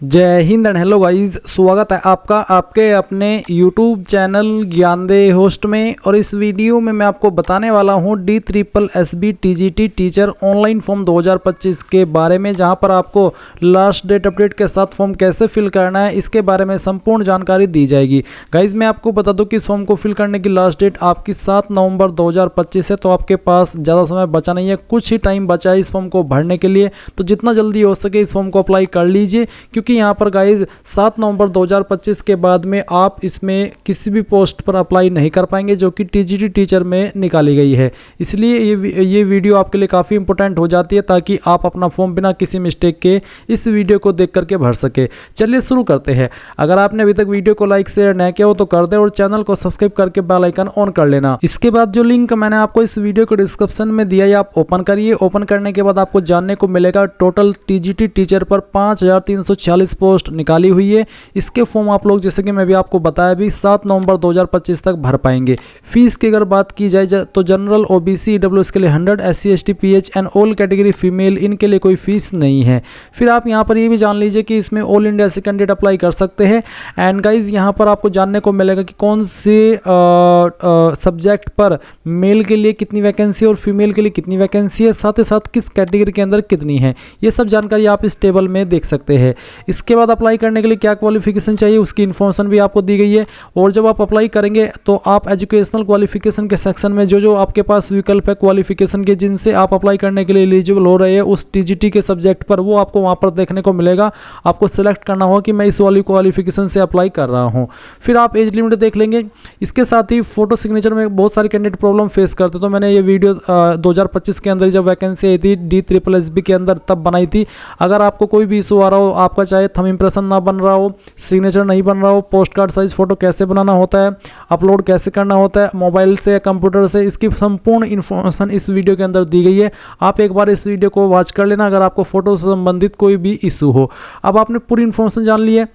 जय Hind and hello guys, स्वागत है आपका आपके अपने YouTube चैनल ज्ञानदे होस्ट में। और इस वीडियो में मैं आपको बताने वाला हूं DSSB TGT teacher online form 2025 के बारे में, जहां पर आपको लास्ट डेट अपडेट के साथ फॉर्म कैसे फिल करना है इसके बारे में संपूर्ण जानकारी दी जाएगी। गाइस मैं आपको बता दूं कि इस फॉर्म को फिल करने की लास्ट डेट आपकी 7 नवंबर 2025 है, तो आपके पास ज़्यादा समय बचा नहीं है, कुछ ही टाइम बचा है इस फॉर्म को भरने के लिए। तो जितना जल्दी हो सके इस फॉर्म को अप्लाई कर लीजिए, क्योंकि यहाँ पर गाइज 7 नवंबर 2025 के बाद में आप इसमें किसी भी पोस्ट पर अप्लाई नहीं कर पाएंगे जो कि टीजीटी टीचर में निकाली गई है। इसलिए ये वीडियो आपके लिए काफ़ी इंपॉर्टेंट हो जाती है, ताकि आप अपना फॉर्म बिना किसी मिस्टेक के इस वीडियो को देख करके भर सके। चलिए शुरू करते हैं। अगर आपने अभी तक वीडियो को लाइक शेयर नहीं किया हो तो कर दे और चैनल को सब्सक्राइब करके बेल आइकन ऑन कर लेना। इसके बाद जो लिंक मैंने आपको इस वीडियो के डिस्क्रिप्शन में दिया है आप ओपन करिए। ओपन करने के बाद आपको जानने को मिलेगा टोटल टीजीटी टीचर पर 5346 पोस्ट निकाली हुई है। इसके फॉर्म आप लोग जैसे कि मैं भी आपको बताया भी 7 नवंबर 2025 तक भर पाएंगे। फीस की अगर बात की जाए तो जनरल ओबीसी ईडब्ल्यूएस के लिए 100, SC ST PH and all category female इनके लिए कोई फीस नहीं है। फिर आप यहां पर ये भी जान लीजिए कि इसमें ऑल इंडिया से कैंडिडेट अप्लाई कर सकते हैं। एंड गाइज यहां पर आपको जानने को मिलेगा कि कौन से सब्जेक्ट पर मेल के लिए कितनी वैकेंसी और फीमेल के लिए कितनी वैकेंसी है, साथ ही साथ किस कैटेगरी के अंदर कितनी है, ये सब जानकारी आप इस टेबल में देख सकते हैं। इसके बाद अप्लाई करने के लिए क्या क्वालिफिकेशन चाहिए उसकी इन्फॉर्मेशन भी आपको दी गई है। और जब आप अप्लाई करेंगे तो आप एजुकेशनल क्वालिफिकेशन के सेक्शन में जो आपके पास विकल्प है क्वालिफिकेशन के, जिनसे आप अप्लाई करने के लिए एलिजिबल हो रहे हैं उस टीजीटी के सब्जेक्ट पर, वो आपको वहां पर देखने को मिलेगा। आपको सिलेक्ट करना होगा कि मैं इस वाली क्वालिफिकेशन से अप्लाई कर रहा हूं। फिर आप एज लिमिट देख लेंगे। इसके साथ ही फोटो सिग्नेचर में बहुत सारे कैंडिडेट प्रॉब्लम फेस करते, तो मैंने ये वीडियो 2025 के अंदर जब वैकेंसी आई थी DSSB के अंदर तब बनाई थी। अगर आपको कोई भी इशू आ रहा हो, आपका चाहे थंब इंप्रेशन ना बन रहा हो, सिग्नेचर नहीं बन रहा हो, पोस्ट कार्ड साइज फोटो कैसे बनाना होता है, अपलोड कैसे करना होता है मोबाइल से या कंप्यूटर से, इसकी संपूर्ण इन्फॉर्मेशन इस वीडियो के अंदर दी गई है। आप एक बार इस वीडियो को वॉच कर लेना अगर आपको फोटो से संबंधित कोई भी इशू हो। अब आपने पूरी इन्फॉर्मेशन जान ली है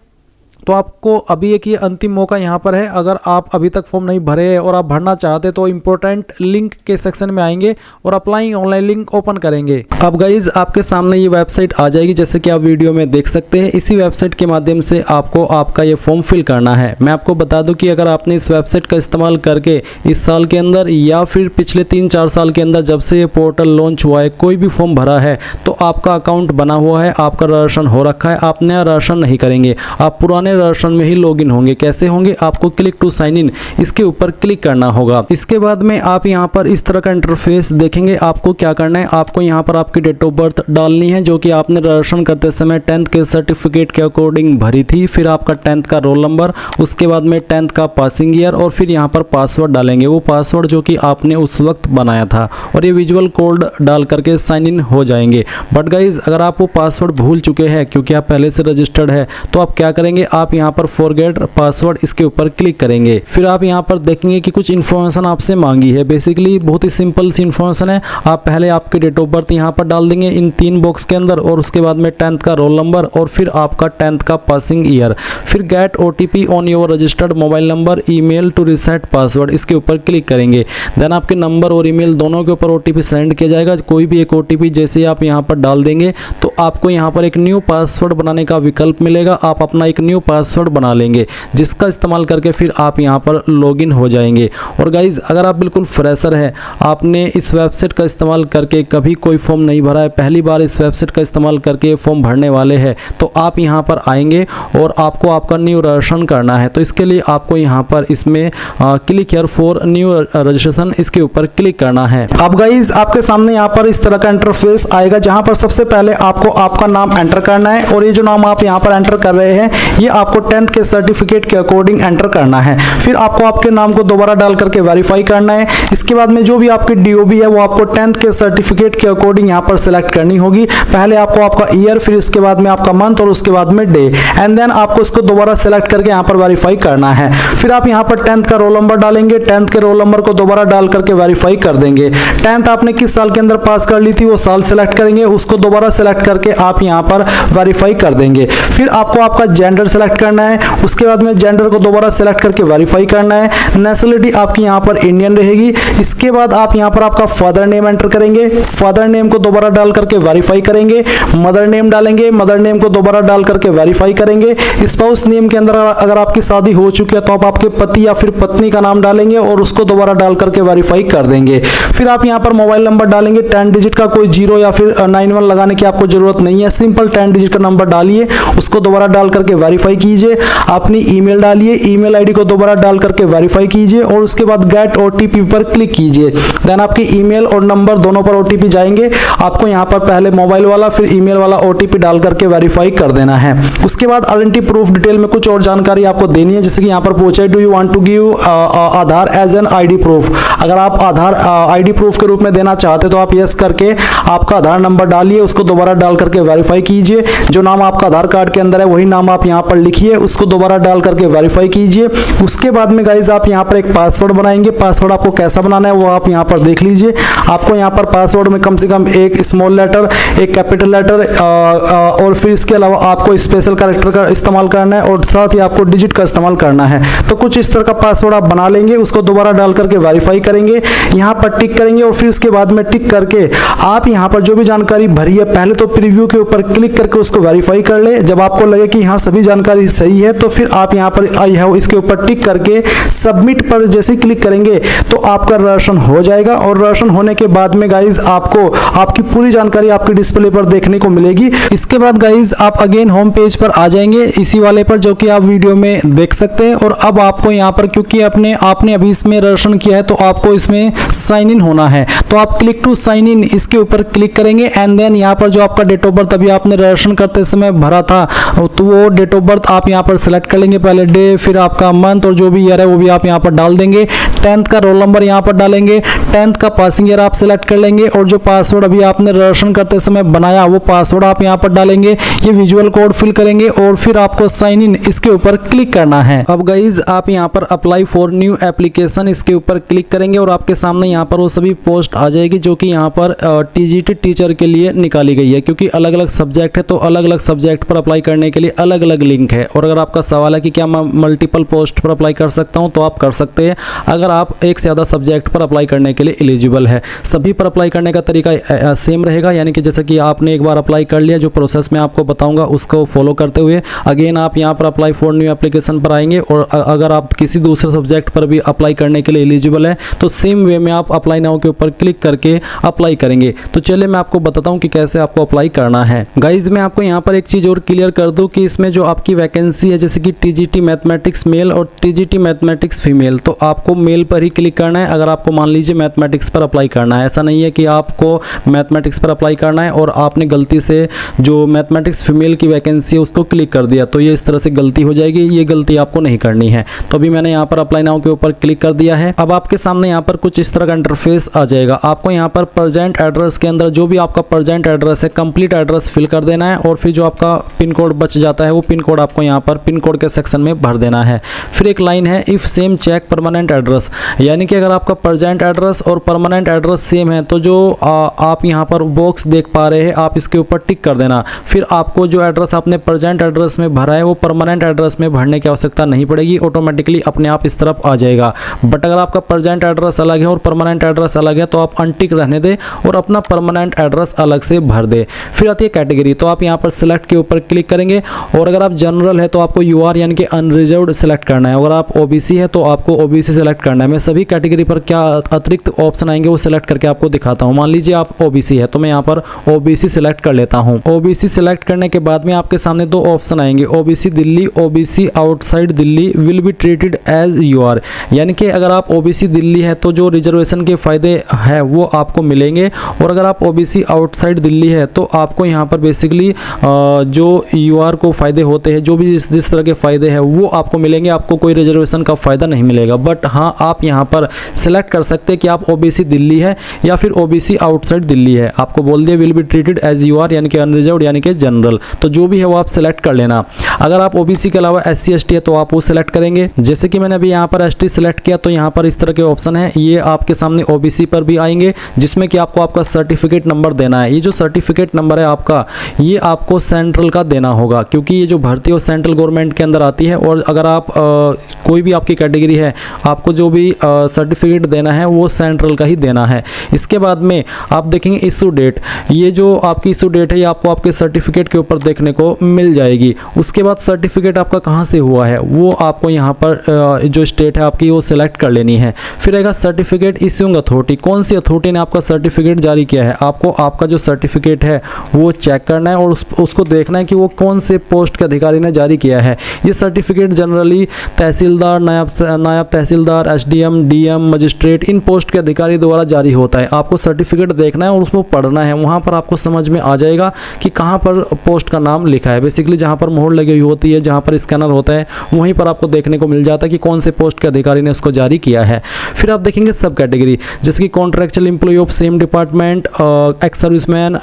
तो आपको अभी एक ये अंतिम मौका यहाँ पर है। अगर आप अभी तक फॉर्म नहीं भरे हैं और आप भरना चाहते तो इंपॉर्टेंट लिंक के सेक्शन में आएंगे और अप्लाई ऑनलाइन लिंक ओपन करेंगे। अब गाइज आपके सामने ये वेबसाइट आ जाएगी, जैसे कि आप वीडियो में देख सकते हैं। इसी वेबसाइट के माध्यम से आपको आपका ये फॉर्म फिल करना है। मैं आपको बता दूं कि अगर आपने इस वेबसाइट का इस्तेमाल करके इस साल के अंदर या फिर पिछले 3-4 साल के अंदर जब से ये पोर्टल लॉन्च हुआ है कोई भी फॉर्म भरा है तो आपका अकाउंट बना हुआ है, आपका रजिस्ट्रेशन हो रखा है। आप नया रजिस्ट्रेशन नहीं करेंगे, आप पुराने रजिस्ट्रेशन में ही लॉगिन होंगे। कैसे होंगे? आपको क्लिक टू साइन इन इसके ऊपर क्लिक करना होगा। इसके बाद में आप यहां पर इस तरह का इंटरफेस देखेंगे। आपको क्या करना है, आपको यहां पर आपकी डेट ऑफ बर्थ डालनी है जो कि आपने रजिस्ट्रेशन करते समय 10th के सर्टिफिकेट के अकॉर्डिंग भरी थी। फिर आपका 10th का रोल नंबर, उसके बाद में 10th का पासिंग ईयर और फिर यहां पर पासवर्ड डालेंगे, वो पासवर्ड जो कि आपने उस वक्त बनाया था। और ये विजुअल कोड डाल करके साइन इन हो जाएंगे। बट गाइज अगर आप वो पासवर्ड भूल चुके हैं क्योंकि आप पहले से रजिस्टर्ड है तो आप क्या करेंगे, आप यहाँ पर फॉरगेट पासवर्ड इसके ऊपर क्लिक करेंगे। फिर आप यहाँ पर देखेंगे कि कुछ इन्फॉर्मेशन आपसे मांगी है। बेसिकली बहुत ही सिंपल सी इन्फॉर्मेशन है। आप पहले आपके डेट ऑफ बर्थ यहाँ पर डाल देंगे इन 3 बॉक्स के अंदर, और उसके बाद में 10th का रोल नंबर और फिर आपका 10th का पासिंग ईयर। फिर get OTP on your registered mobile number email to reset password इसके ऊपर क्लिक करेंगे। देन आपके नंबर और ईमेल दोनों के ऊपर OTP सेंड किया जाएगा। कोई भी एक OTP जैसे आप यहाँ पर डाल देंगे तो आपको यहाँ पर एक न्यू पासवर्ड बनाने का विकल्प मिलेगा। आप अपना एक न्यू पासवर्ड बना लेंगे जिसका इस्तेमाल करके फिर आप यहाँ पर लॉगिन हो जाएंगे। और गाइज अगर आप बिल्कुल फ्रेशर है, आपने इस वेबसाइट का इस्तेमाल करके कभी कोई फॉर्म नहीं भरा है, पहली बार इस वेबसाइट का इस्तेमाल करके फॉर्म भरने वाले हैं, तो आप यहाँ पर आएंगे और आपको आपका न्यू रजिस्ट्रेशन करना है। तो इसके लिए आपको यहाँ पर इसमें click here for new registration इसके ऊपर क्लिक करना है। अब गाइज आपके सामने यहाँ पर इस तरह का इंटरफेस आएगा, जहाँ पर सबसे पहले आपको आपका नाम एंटर करना है। और ये जो नाम आप यहाँ पर एंटर कर रहे हैं ये आपको 10th के सर्टिफिकेट के अकॉर्डिंग एंटर करना है। फिर आपको आपके नाम को दोबारा डाल करके वेरीफाई करना है। इसके बाद में जो भी आपकी DOB है वो आपको 10th के सर्टिफिकेट के अकॉर्डिंग यहाँ पर सिलेक्ट करनी होगी। पहले आपको आपका ईयर, फिर इसके बाद में आपका मंथ और उसके बाद में डे, एंड देन आपको इसको दोबारा सिलेक्ट करके यहाँ पर वेरीफाई करना है। फिर आप यहाँ पर 10th का रोल नंबर डालेंगे, 10th के रोल नंबर को दोबारा डाल करके वेरीफाई कर देंगे। 10th आपने किस साल के अंदर पास कर ली थी वो साल सिलेक्ट करेंगे, उसको दोबारा सिलेक्ट करके आप यहाँ पर वेरीफाई कर देंगे। फिर आपको आपका जेंडर सेलेक्ट सेलेक्ट करना है। उसके बाद में जेंडर को दोबारा सेलेक्ट करके वेरीफाई करना है। नेशनलिटी आपकी यहाँ पर इंडियन रहेगी। इसके बाद आप यहाँ पर आपका फादर नेम एंटर करेंगे, फादर नेम को दोबारा डाल करके वेरीफाई करेंगे। मदर नेम डालेंगे, मदर नेम को दोबारा डाल करके वेरीफाई करेंगे। स्पाउस नेम के अंदर अगर आपकी शादी हो चुकी है तो आप आपके पति या फिर पत्नी का नाम डालेंगे और उसको दोबारा डाल करके वेरीफाई कर देंगे। फिर आप यहाँ पर मोबाइल नंबर डालेंगे, 10 डिजिट का, कोई 0 या फिर 91 लगाने की आपको जरूरत नहीं है। सिंपल 10 डिजिट का नंबर डालिए, उसको दोबारा डाल करके वेरीफाई कीजिए। अपनी ईमेल डालिए, ईमेल आईडी को दोबारा डाल करके वेरीफाई कीजिए और उसके बाद गेट ओटीपी पर क्लिक कीजिए। देन आपकी ईमेल और नंबर दोनों पर ओटीपी जाएंगे। आपको यहाँ पर पहले मोबाइल वाला फिर ईमेल वाला ओटीपी डाल करके वेरीफाई कर देना है। उसके बाद आइडेंटिटी प्रूफ डिटेल में कुछ और जानकारी आपको देनी है, जैसे कि यहाँ पर पूछा है do you want to give Aadhaar as an ID proof. अगर आप आधार आईडी प्रूफ के रूप में देना चाहते तो आप यस करके आपका आधार नंबर डालिए, उसको दोबारा डाल करके वेरीफाई कीजिए। जो नाम आपका आधार कार्ड के अंदर है वही नाम आप यहाँ पर लिखिए, उसको दोबारा डाल करके वेरीफाई कीजिए। उसके बाद में गाइज आप यहाँ पर एक पासवर्ड बनाएंगे। पासवर्ड आपको कैसा बनाना है वो आप यहाँ पर देख लीजिए। आपको यहाँ पर पासवर्ड में कम से कम एक स्मॉल लेटर, एक कैपिटल लेटर और फिर इसके अलावा आपको स्पेशल कैरेक्टर का इस्तेमाल करना है और साथ ही आपको डिजिट का इस्तेमाल करना है। तो कुछ इस तरह का पासवर्ड आप बना लेंगे, उसको दोबारा डाल करके वेरीफाई करेंगे, यहाँ पर टिक करेंगे और फिर उसके बाद में टिक करके आप यहाँ पर जो भी जानकारी भरी है पहले तो प्रीव्यू के ऊपर क्लिक करके उसको वेरीफाई कर ले। जब आपको लगे कि यहाँ सभी जानकारी सही है तो फिर आप यहाँ पर आई हैव इसके ऊपर टिक करके सबमिट पर जैसे क्लिक करेंगे तो आपका रजिस्ट्रेशन हो जाएगा। और रजिस्ट्रेशन होने के बाद में गाइज आपको आपकी पूरी जानकारी आपके डिस्प्ले पर देखने को मिलेगी। इसके बाद गाइज आप अगेन होम पेज पर आ जाएंगे, इसी वाले पर जो कि आप वीडियो में देख सकते हैं। और अब आपको यहाँ पर क्योंकि आपने अभी इसमें रजिस्ट्रेशन किया है तो आपको इसमें साइन इन होना है, तो आप क्लिक टू साइन इन इसके ऊपर क्लिक करेंगे। एंड देन यहाँ पर जो आपका डेट ऑफ बर्थ अभी आपने रजिस्ट्रेशन करते समय भरा था तो वो डेट ऑफ बर्थ आप यहाँ पर सेलेक्ट कर लेंगे, पहले डे फिर आपका मंथ और जो भी ईयर है वो भी आप यहाँ पर डाल देंगे। 10th का रोल नंबर यहाँ पर डालेंगे, 10th का पासिंग ईयर आप सेलेक्ट कर लेंगे और जो पासवर्ड अभी आपने रजिस्ट्रेशन करते समय बनाया वो पासवर्ड आप यहाँ पर डालेंगे। ये विजुअल कोड फिल करेंगे और फिर आपको साइन इन इसके ऊपर क्लिक करना है। अब गाइज आप यहाँ पर अप्लाई फॉर न्यू एप्लीकेशन इसके ऊपर क्लिक करेंगे और आपके सामने यहाँ पर वो सभी पोस्ट आ जाएगी जो कि यहाँ पर टीजीटी टीचर के लिए निकाली गई है। क्योंकि अलग अलग सब्जेक्ट है तो अलग अलग सब्जेक्ट पर अप्लाई करने के लिए अलग अलग लिंक है। और अगर आपका सवाल है कि क्या मैं मल्टीपल पोस्ट पर अप्लाई कर सकता हूँ तो आप कर सकते हैं, अगर आप एक से ज़्यादा सब्जेक्ट पर अप्लाई करने के लिए एलिजिबल है। सभी पर अप्लाई करने का तरीका सेम रहेगा, यानी कि जैसे कि आपने एक बार अप्लाई कर लिया, जो प्रोसेस मैं आपको बताऊंगा उसको फॉलो करते हुए अगेन आप यहाँ पर अप्लाई फॉर न्यू एप्लीकेशन पर आएंगे। और अगर आप किसी दूसरे सब्जेक्ट पर भी अप्लाई करने के लिए एलिजिबल है तो सेम वे में आप अप्लाई नाउ के ऊपर क्लिक करके अप्लाई करेंगे। तो चलिए मैं आपको बताता हूँ कि कैसे आपको अप्लाई करना है। गाइज मैं आपको यहाँ पर एक चीज़ और क्लियर कर दूँ कि इसमें जो आपकी वैकेंसी है जैसे कि टीजीटी मैथमेटिक्स मेल और टीजीटी मैथमेटिक्स फीमेल, तो आपको मेल पर ही क्लिक करना है। अगर आपको मान लीजिए मैथमेटिक्स पर अप्लाई करना है, ऐसा नहीं है कि आपको मैथमेटिक्स पर अप्लाई करना है और आपने गलती से जो मैथमेटिक्स फीमेल की वैकेंसी है उसको क्लिक कर दिया तो ये इस तरह से गलती हो जाएगी। ये गलती आपको नहीं करनी है। तो अभी मैंने यहाँ पर अप्लाई नाउ के ऊपर क्लिक कर दिया है। अब आपके सामने यहाँ पर कुछ इस तरह का इंटरफेस आ जाएगा। आपको यहाँ पर प्रेजेंट एड्रेस के अंदर जो भी आपका प्रेजेंट एड्रेस है कंप्लीट एड्रेस फिल कर देना है और फिर जो आपका पिन कोड बच जाता है वो पिन कोड आपको यहाँ पर पिन कोड के सेक्शन में भर देना है। फिर एक लाइन है if same check permanent address, यानी कि अगर आपका प्रेजेंट एड्रेस और परमानेंट एड्रेस सेम है तो जो आप यहाँ पर बॉक्स देख पा रहे हैं आप इसके ऊपर टिक कर देना। फिर आपको जो एड्रेस आपने प्रेजेंट एड्रेस में भरा है वो परमानेंट एड्रेस में भरने की आवश्यकता नहीं पड़ेगी, ऑटोमेटिकली अपने आप इस तरफ आ जाएगा। बट अगर आपका प्रेजेंट एड्रेस अलग है और परमानेंट एड्रेस अलग है तो आप अनटिक रहने दें और अपना परमानेंट एड्रेस अलग से भर दे। फिर आती है कैटेगरी, तो आप यहाँ पर सिलेक्ट के ऊपर क्लिक करेंगे और अगर आप जनरल है तो आपको यूआर यानी कि अनरिजर्व्ड सेलेक्ट करना है। अगर आप ओबीसी है तो आपको ओबीसी सेलेक्ट करना है। मैं सभी कैटेगरी पर क्या अतिरिक्त ऑप्शन आएंगे वो सिलेक्ट करके आपको दिखाता हूँ। मान लीजिए आप ओबीसी है तो मैं यहाँ पर ओबीसी सिलेक्ट कर लेता हूँ। ओबीसी सिलेक्ट करने के बाद में आपके सामने दो ऑप्शन आएंगे, OBC Delhi, OBC outside Delhi will be treated as UR, यानी कि अगर आप ओबीसी दिल्ली है तो जो रिजर्वेशन के फायदे है वो आपको मिलेंगे और अगर आप ओबीसी आउटसाइड दिल्ली है तो आपको यहाँ पर बेसिकली जो यूआर को फायदे होते हैं जो भी जिस तरह के फायदे हैं वो आपको मिलेंगे, आपको कोई रिजर्वेशन का फायदा नहीं मिलेगा। बट हाँ आप यहाँ पर सिलेक्ट कर सकते हैं कि आप ओबीसी दिल्ली है या फिर ओबीसी आउटसाइड दिल्ली है। आपको बोल दिया will be treated as UR यानी कि अनरिजर्व्ड यानी कि जनरल, तो जो भी है वो आप सिलेक्ट कर लेना। अगर आप ओबीसी के अलावा एससी एसटी है तो आप वो सिलेक्ट करेंगे। जैसे कि मैंने अभी यहाँ पर एसटी सिलेक्ट किया तो यहाँ पर इस तरह के ऑप्शन है, ये आपके सामने ओबीसी पर भी आएंगे जिसमें कि आपको आपका सर्टिफिकेट नंबर देना है। ये जो सर्टिफिकेट नंबर है आपका ये आपको सेंट्रल का देना होगा क्योंकि ये जो भर्ती वो सेंट्रल गवर्नमेंट के अंदर आती है। और अगर आप कोई भी आपकी कैटेगरी है, आपको जो भी सर्टिफिकेट देना है वो सेंट्रल का ही देना है। इसके बाद में आप देखेंगे इशू डेट, ये जो आपकी इशू डेट है ये आपको आपके सर्टिफिकेट के ऊपर देखने को मिल जाएगी। उसके बाद सर्टिफिकेट आपका कहाँ से हुआ है वो आपको यहाँ पर जो स्टेट है आपकी वो सिलेक्ट कर लेनी है। फिर आएगा सर्टिफिकेट इश्यूइंग अथॉरिटी, कौन सी अथॉरिटी ने आपका सर्टिफिकेट जारी किया है। आपको आपका जो सर्टिफिकेट है वो चेक करना है और उसको देखना है कि वो कौन से पोस्ट के अधिकारी ने जारी किया है। ये सर्टिफिकेट जनरली तहसीलदार, नायब तहसीलदार, एसडीएम, डीएम, मजिस्ट्रेट, इन पोस्ट के अधिकारी द्वारा जारी होता है। आपको सर्टिफिकेट देखना है और उसको पढ़ना है, वहाँ पर आपको समझ में आ जाएगा कि कहाँ पर पोस्ट का नाम लिखा है। बेसिकली जहाँ पर मोहर लगी हुई होती है, जहाँ पर स्कैनर होता है, वहीं पर आपको देखने को मिल जाता है कि कौन से पोस्ट के अधिकारी ने उसको जारी किया है। फिर आप देखेंगे सब कैटेगरी, जैसे कि contractual employ of same department, ex serviceman,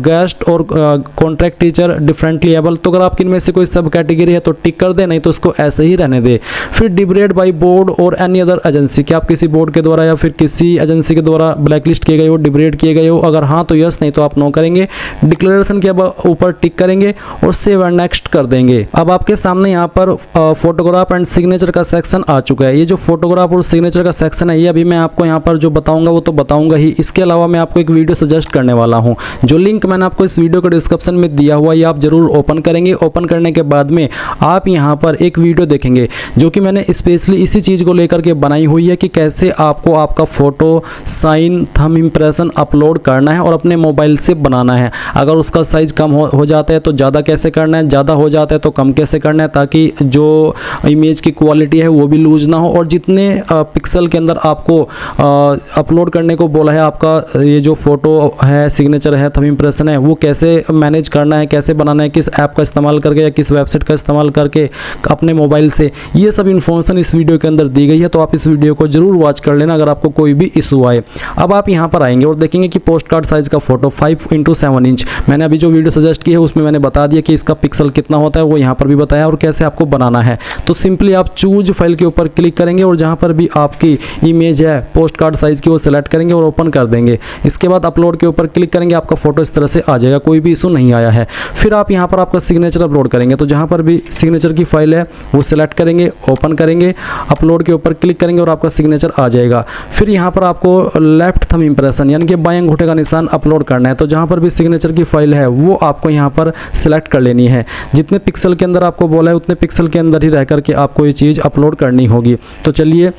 guest और कॉन्ट्रैक्ट टीचर, डिफरेंटली एबल। तो अगर आपकी इनमें से कोई सब कैटेगरी है तो टिक कर दे, नहीं तो उसको ऐसे ही रहने दे। फिर डिबरेट बाय बोर्ड और एनी अदर एजेंसी, कि आप किसी बोर्ड के द्वारा या फिर किसी एजेंसी के द्वारा ब्लैकलिस्ट किए गए हो, डिबरेट किए गए हो, अगर हाँ तो यस, नहीं तो आप नो करेंगे। डिक्लेरेशन के ऊपर टिक करेंगे और सेव एंड नेक्स्ट कर देंगे। अब आपके सामने यहाँ पर फोटोग्राफ एंड सिग्नेचर का सेक्शन आ चुका है। ये जो फोटोग्राफ और सिग्नेचर का सेक्शन है ये अभी मैं आपको यहाँ पर जो बताऊंगा वो तो बताऊंगा ही, इसके अलावा मैं आपको एक वीडियो सजेस्ट करने वाला हूँ, जो लिंक मैंने आपको इस वीडियो के डिस्क्रिप्शन में दिया हुआ, ये आप जरूर ओपन करेंगे। ओपन करने के बाद में आप यहाँ पर एक वीडियो देखेंगे जो कि मैंने स्पेशली इसी चीज़ को लेकर के बनाई हुई है कि कैसे आपको आपका photo, sign, thumb impression upload करना है और अपने मोबाइल से बनाना है। अगर उसका साइज कम हो जाता है तो ज़्यादा कैसे करना है, ज़्यादा हो जाता है तो कम कैसे करना है, ताकि जो इमेज की क्वालिटी है वो भी लूज ना हो। और जितने पिक्सल के अंदर आपको अपलोड करने को बोला है, आपका ये जो फोटो है, सिग्नेचर है, थंब इम्प्रेशन है, वो कैसे मैनेज करना है, कैसे बनाना है, किस ऐप का इस्तेमाल करके या किस वेबसाइट का इस्तेमाल करके अपने मोबाइल से, ये सब इन्फॉर्मेशन इस वीडियो के अंदर दी गई है। तो आप इस वीडियो को जरूर वॉच कर लेना अगर आपको कोई भी इशू आए। अब आप यहाँ पर आएंगे और देखेंगे कि पोस्ट कार्ड साइज का फोटो 5x7 इंच, मैंने अभी जो वीडियो सजेस्ट की है उसमें मैंने बता दिया कि इसका पिक्सल कितना होता है, वो यहाँ पर भी बताया और कैसे आपको बनाना है। तो सिंपली आप चूज फाइल के ऊपर क्लिक करेंगे और जहाँ पर भी आपकी इमेज है पोस्ट कार्ड साइज की वो सिलेक्ट करेंगे और ओपन कर देंगे। इसके बाद अपलोड के ऊपर क्लिक करेंगे, आपका फोटो इस तरह से आ जाएगा, कोई भी इशू नहीं आया है। फिर आप यहाँ पर आपका सिग्नेचर अपलोड करेंगे, तो जहाँ पर भी सिग्नेचर की फाइल है वो सिलेक्ट करेंगे, ओपन करेंगे, अपलोड के ऊपर क्लिक करेंगे और आपका सिग्नेचर आ जाएगा। फिर यहाँ पर आपको लेफ्ट थंब इम्प्रेशन यानी कि बाएं अंगूठे का निशान अपलोड करना है, तो जहाँ पर भी सिग्नेचर की फाइल है वो आपको यहाँ पर सिलेक्ट कर लेनी है। जितने पिक्सल के अंदर आपको बोला है उतने पिक्सल के अंदर ही रह करके आपको ये चीज़ अपलोड करनी होगी। तो चलिए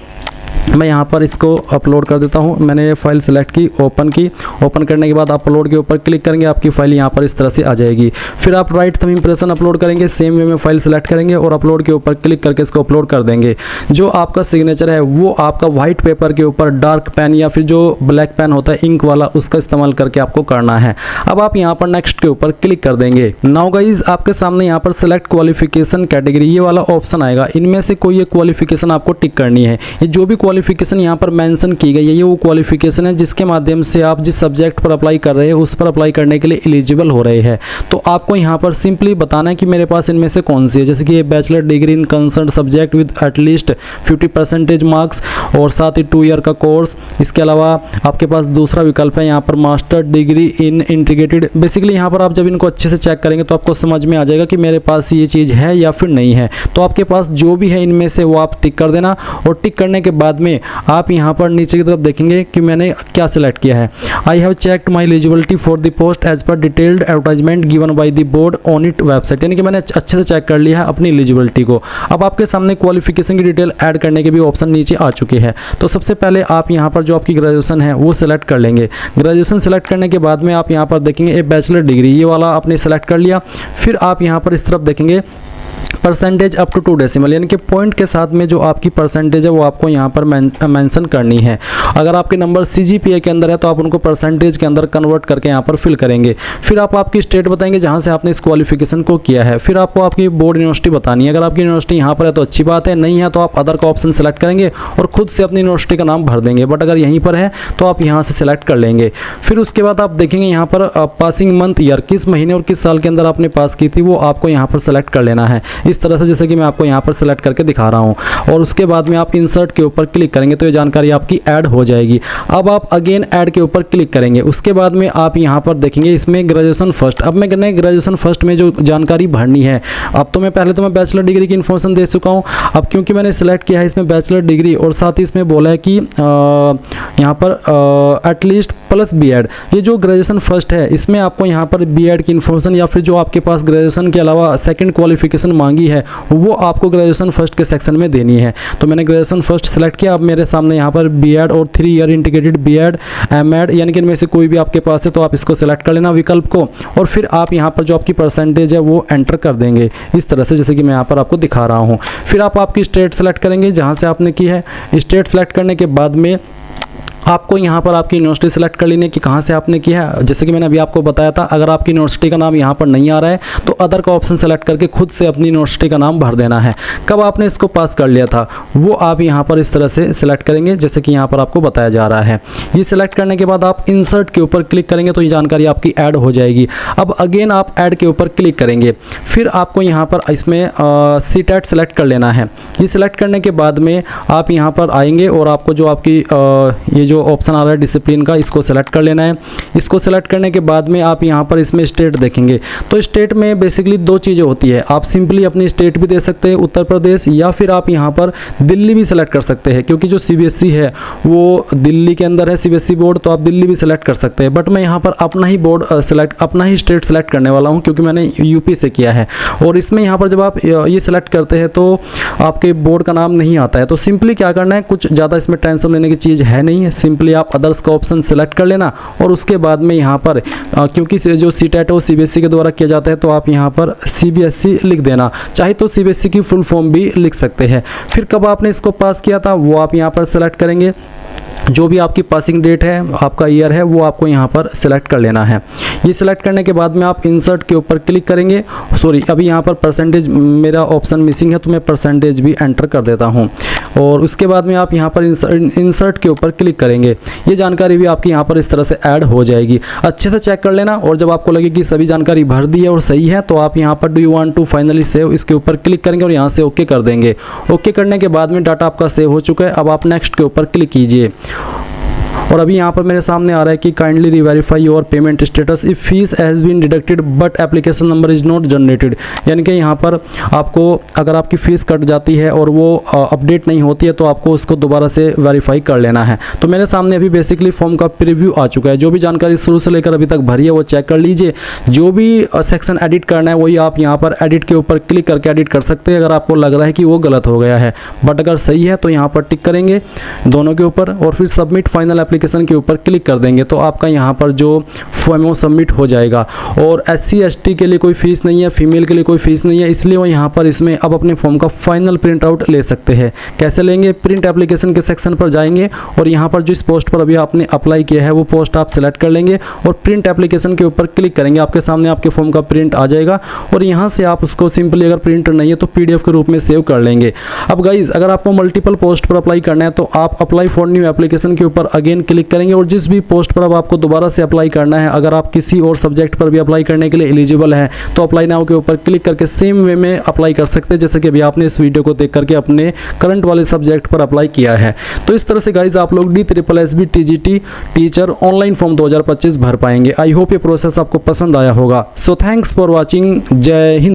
मैं यहाँ पर इसको अपलोड कर देता हूँ। मैंने ये फाइल सेलेक्ट की, ओपन की, ओपन करने के बाद अपलोड के ऊपर क्लिक करेंगे, आपकी फाइल यहाँ पर इस तरह से आ जाएगी। फिर आप राइट थंब इम्प्रेशन अपलोड करेंगे, सेम वे में फाइल सेलेक्ट करेंगे और अपलोड के ऊपर क्लिक करके इसको अपलोड कर देंगे। जो आपका सिग्नेचर है वो आपका व्हाइट पेपर के ऊपर डार्क पेन या फिर जो ब्लैक पेन होता है इंक वाला, उसका इस्तेमाल करके आपको करना है। अब आप यहाँ पर नेक्स्ट के ऊपर क्लिक कर देंगे। नाउ गाइज आपके सामने यहाँ पर सेलेक्ट क्वालिफिकेशन कैटेगरी ये वाला ऑप्शन आएगा, इनमें से कोई एक क्वालिफिकेशन आपको टिक करनी है। ये जो भी क्वालिफिकेशन यहाँ पर मेंशन की गई है ये वो क्वालिफिकेशन है जिसके माध्यम से आप जिस सब्जेक्ट पर अप्लाई कर रहे हैं उस पर अप्लाई करने के लिए एलिजिबल हो रहे हैं। तो आपको यहाँ पर सिंपली बताना है कि मेरे पास इनमें से कौन सी है, जैसे कि ये bachelor degree in concern subject with at least 50% marks और साथ ही 2 ईयर का कोर्स। इसके अलावा आपके पास दूसरा विकल्प है यहाँ पर master degree in integrated. Basically यहाँ पर आप जब इनको अच्छे से चेक करेंगे तो आपको समझ में आ जाएगा कि मेरे पास ये चीज़ है या फिर नहीं है। तो आपके पास जो भी है इनमें से वो आप टिक कर देना और टिक करने के बाद में आप यहाँ पर नीचे की तरफ देखेंगे कि मैंने क्या सिलेक्ट किया है। I have checked my eligibility for the post as per detailed advertisement given by the board on it website, यानी कि मैंने अच्छे से चेक कर लिया है अपनी एलिजिबिलिटी को। अब आपके सामने क्वालिफिकेशन की डिटेल ऐड करने के भी ऑप्शन नीचे आ चुके हैं। तो सबसे पहले आप यहाँ पर जो आपकी ग्रेजुएशन है वो सिलेक्ट कर लेंगे। ग्रेजुएशन सिलेक्ट करने के बाद में आप यहाँ पर देखेंगे ए बैचलर डिग्री, ये वाला आपने सेलेक्ट कर लिया। फिर आप यहाँ पर इस तरफ देखेंगे परसेंटेज अप टू 2 डेसिमल, यानी कि पॉइंट के साथ में जो आपकी परसेंटेज है वो आपको यहाँ पर मेंशन करनी है। अगर आपके नंबर CGPA के अंदर है तो आप उनको परसेंटेज के अंदर कन्वर्ट करके यहाँ पर फिल करेंगे। फिर आप आपकी स्टेट बताएंगे जहाँ से आपने इस क्वालिफिकेशन को किया है। फिर आपको आपकी बोर्ड यूनिवर्सिटी बतानी है। अगर आपकी यूनिवर्सिटी यहाँ पर है तो अच्छी बात है, नहीं है तो आप अदर का ऑप्शन सेलेक्ट करेंगे और खुद से अपनी यूनिवर्सिटी का नाम भर देंगे। बट अगर यहीं पर है तो आप यहाँ से सिलेक्ट कर लेंगे। फिर उसके बाद आप देखेंगे यहाँ पर पासिंग मंथ ईयर, किस महीने और किस साल के अंदर आपने पास की थी वो आपको यहाँ पर सेलेक्ट कर लेना है। इस तरह से, जैसे कि मैं आपको यहाँ पर सेलेक्ट करके दिखा रहा हूँ। और उसके बाद में आप इंसर्ट के ऊपर क्लिक करेंगे तो ये जानकारी आपकी ऐड हो जाएगी। अब आप अगेन ऐड के ऊपर क्लिक करेंगे। उसके बाद में आप यहाँ पर देखेंगे इसमें ग्रेजुएशन फर्स्ट। अब मैं ग्रेजुएशन फर्स्ट में जो जानकारी भरनी है, अब तो मैं पहले तो मैं बैचलर डिग्री की इन्फॉर्मेशन दे चुका हूँ। अब क्योंकि मैंने सेलेक्ट किया है इसमें बैचलर डिग्री और साथ ही इसमें बोला है कि यहाँ पर एटलीस्ट प्लस बीएड, ये जो ग्रेजुएशन फर्स्ट है इसमें आपको यहाँ पर बीएड की इन्फॉर्मेशन या फिर जो आपके पास ग्रेजुएशन के अलावा सेकंड क्वालिफिकेशन मांगी है वो आपको ग्रेजुएशन फर्स्ट के सेक्शन में देनी है। तो मैंने ग्रेजुएशन फर्स्ट सेलेक्ट किया। अब मेरे सामने यहाँ पर बीएड और 3 ईयर इंटीग्रेटेड बीएड एमएड यानी कि इनमें से कोई भी आपके पास है तो आप इसको सेलेक्ट कर लेना विकल्प को, और फिर आप यहाँ पर जो आपकी परसेंटेज है वो एंटर कर देंगे इस तरह से, जैसे कि मैं यहाँ पर आपको दिखा रहा हूँ। फिर आप आपकी स्टेट सेलेक्ट करेंगे जहाँ से आपने की है। स्टेट सेलेक्ट करने के बाद में आपको यहाँ पर आपकी यूनिवर्सिटी सेलेक्ट कर लेनी है कि कहाँ से आपने किया है। जैसे कि मैंने अभी आपको बताया था, अगर आपकी यूनिवर्सिटी का नाम यहाँ पर नहीं आ रहा है तो अदर का ऑप्शन सेलेक्ट करके खुद से अपनी यूनिवर्सिटी का नाम भर देना है। कब आपने इसको पास कर लिया था वो आप यहाँ पर इस तरह से सिलेक्ट करेंगे जैसे कि यहाँ पर आपको बताया जा रहा है। ये सिलेक्ट करने के बाद आप इंसर्ट के ऊपर क्लिक करेंगे तो ये जानकारी आपकी ऐड हो जाएगी। अब अगेन आप ऐड के ऊपर क्लिक करेंगे। फिर आपको यहाँ पर इसमें सीटेट सेलेक्ट कर लेना है। ये सिलेक्ट करने के बाद में आप यहाँ पर आएंगे और आपको जो आपकी ये जो ऑप्शन आ रहा है डिसिप्लिन का, इसको सेलेक्ट कर लेना है। इसको सेलेक्ट करने के बाद में आप यहाँ पर इसमें स्टेट देखेंगे तो स्टेट में बेसिकली 2 चीज़ें होती है। आप सिंपली अपनी स्टेट भी दे सकते हैं उत्तर प्रदेश, या फिर आप यहाँ पर दिल्ली भी सेलेक्ट कर सकते हैं क्योंकि जो सीबीएसई है वो दिल्ली के अंदर है सीबीएसई बोर्ड, तो आप दिल्ली भी सेलेक्ट कर सकते हैं। बट मैं यहाँ पर अपना ही बोर्ड अपना ही स्टेट सेलेक्ट करने वाला हूँ क्योंकि मैंने यूपी से किया है। और इसमें यहाँ पर जब आप ये सेलेक्ट करते हैं तो आपके बोर्ड का नाम नहीं आता है। तो सिंपली क्या करना है, कुछ ज़्यादा इसमें टेंशन लेने की चीज़ है नहीं है। सिंपली आप अदर्स का ऑप्शन सेलेक्ट कर लेना और उसके बाद में यहाँ पर क्योंकि जो सीटेट है वो सीबीएसई के द्वारा किया जाता है तो आप यहाँ पर सीबीएसई लिख देना, चाहे तो सीबीएसई की फुल फॉर्म भी लिख सकते हैं। फिर कब आपने इसको पास किया था वो आप यहाँ पर सेलेक्ट करेंगे। जो भी आपकी पासिंग डेट है, आपका ईयर है, वो आपको यहाँ पर सेलेक्ट कर लेना है। ये सिलेक्ट करने के बाद में आप इंसर्ट के ऊपर क्लिक करेंगे। सॉरी, अभी यहाँ पर परसेंटेज मेरा ऑप्शन मिसिंग है तो मैं परसेंटेज भी एंटर कर देता हूँ। और उसके बाद में आप यहाँ पर इंसर्ट के ऊपर क्लिक करेंगे। ये जानकारी भी आपकी यहाँ पर इस तरह से ऐड हो जाएगी। अच्छे से चेक कर लेना और जब आपको लगे कि सभी जानकारी भर दी है और सही है तो आप यहाँ पर do you want to finally save, इसके ऊपर क्लिक करेंगे और यहाँ से ओके कर देंगे। ओके करने के बाद में डाटा आपका सेव हो चुका है। अब आप नेक्स्ट के ऊपर क्लिक कीजिए। और अभी यहाँ पर मेरे सामने आ रहा है कि kindly reverify your payment status if fees has been deducted but application number is not generated, यानी कि यहाँ पर आपको अगर आपकी फ़ीस कट जाती है और वो अपडेट नहीं होती है तो आपको उसको दोबारा से वेरीफाई कर लेना है। तो मेरे सामने अभी बेसिकली फॉर्म का प्रीव्यू आ चुका है। जो भी जानकारी शुरू से लेकर अभी तक भरी है वो चेक कर लीजिए। जो भी सेक्शन एडिट करना है वही आप यहाँ पर एडिट के ऊपर क्लिक करके एडिट कर सकते हैं अगर आपको लग रहा है कि वो गलत हो गया है। बट अगर सही है तो यहाँ पर टिक करेंगे दोनों के ऊपर और फिर सबमिट फाइनल एप्लीकेशन के ऊपर क्लिक कर देंगे तो आपका यहाँ पर जो फॉर्म है वो सबमिट हो जाएगा। और SC ST के लिए कोई फीस नहीं है, फीमेल के लिए कोई फीस नहीं है, इसलिए वो यहाँ पर इसमें अब अपने फॉर्म का फाइनल प्रिंट आउट ले सकते हैं। कैसे लेंगे, प्रिंट एप्लीकेशन के सेक्शन पर जाएंगे और यहाँ पर जिस पोस्ट पर अभी आपने अप्लाई किया है वो पोस्ट आप सेलेक्ट कर लेंगे और प्रिंट एप्लीकेशन के ऊपर क्लिक करेंगे। आपके सामने आपके फॉर्म का प्रिंट आ जाएगा और यहाँ से आप उसको सिंपली अगर प्रिंटर नहीं है तो PDF के रूप में सेव कर लेंगे। अब गाइज, अगर आपको मल्टीपल पोस्ट पर अप्लाई करना है तो आप अप्लाई फॉर न्यू एप्लीकेशन के ऊपर अगेन क्लिक करेंगे और जिस भी पोस्ट पर अब आपको दोबारा से अप्लाई करना है, अगर आप किसी और सब्जेक्ट पर भी अप्लाई करने के लिए एलिजिबल है तो अप्लाई नाउ के ऊपर क्लिक करके सेम वे में अप्लाई कर सकते हैं जैसे कि अभी आपने इस वीडियो को देख करके अपने करंट वाले सब्जेक्ट पर अप्लाई किया है। तो इस तरह से गाइज आप लोग DSSB TGT teacher online form 2025 भर पाएंगे। आई होप ये प्रोसेस आपको पसंद आया होगा। So thanks for watching. जय हिंद।